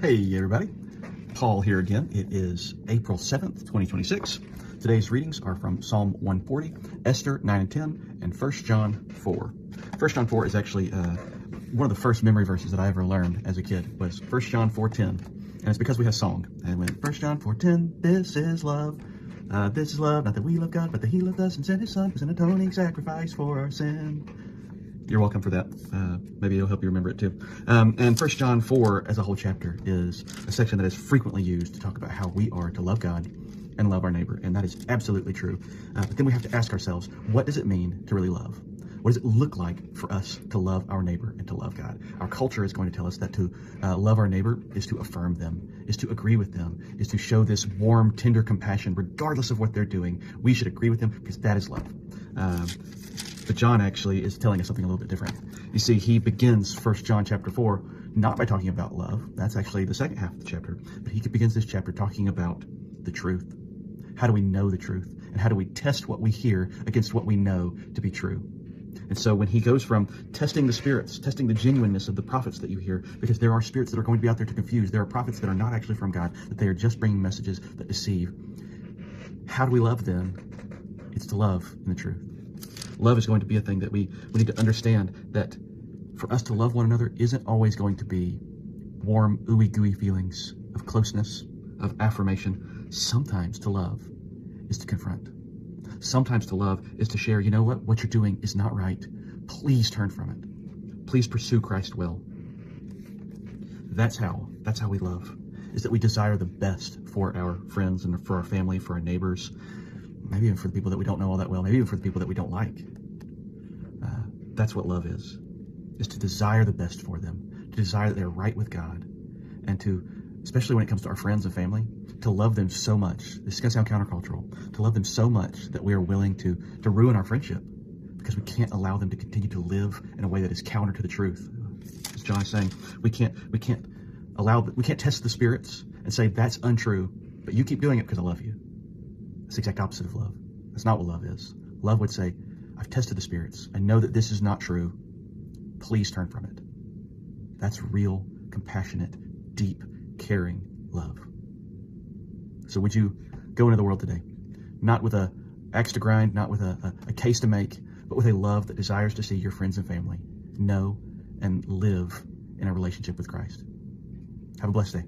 Hey everybody, Paul here again. It is April 7th, 2026. Today's readings are from Psalm 140, Esther 9 and 10, and 1 John 4. 1 John 4 is actually one of the first memory verses that I ever learned as a kid, was 1 John 4:10. And it's because we had a song. And when 1 John 4:10, this is love, not that we love God, but that he loved us and sent his son as an atoning sacrifice for our sin. You're welcome for that. Maybe it'll help you remember it too. And 1 John 4 as a whole chapter is a section that is frequently used to talk about how we are to love God and love our neighbor. And that is absolutely true. But then we have to ask ourselves, what does it mean to really love? What does it look like for us to love our neighbor and to love God? Our culture is going to tell us that to love our neighbor is to affirm them, is to agree with them, is to show this warm, tender compassion regardless of what they're doing. We should agree with them because that is love. But John actually is telling us something a little bit different. You see, he begins 1 John chapter 4 not by talking about love. That's actually the second half of the chapter. But he begins this chapter talking about the truth. How do we know the truth? And how do we test what we hear against what we know to be true? And so when he goes from testing the spirits, testing the genuineness of the prophets that you hear, because there are spirits that are going to be out there to confuse. There are prophets that are not actually from God, that they are just bringing messages that deceive. How do we love them? It's to love in the truth. Love is going to be a thing that we need to understand, that for us to love one another isn't always going to be warm, ooey gooey feelings of closeness, of affirmation. Sometimes to love is to confront. Sometimes to love is to share, you know what you're doing is not right. Please turn from it. Please pursue Christ's will. That's how we love, is that we desire the best for our friends and for our family, for our neighbors, maybe even for the people that we don't know all that well, maybe even for the people that we don't like. That's what love is to desire the best for them, to desire that they're right with God, and to, especially when it comes to our friends and family, to love them so much. This is going to sound countercultural, to love them so much that we are willing to ruin our friendship because we can't allow them to continue to live in a way that is counter to the truth. As John is saying, we can't test the spirits and say that's untrue, but you keep doing it because I love you. That's the exact opposite of love. That's not what love is. Love would say, I've tested the spirits. I know that this is not true. Please turn from it. That's real, compassionate, deep, caring love. So would you go into the world today, not with an axe to grind, not with a case to make, but with a love that desires to see your friends and family know and live in a relationship with Christ. Have a blessed day.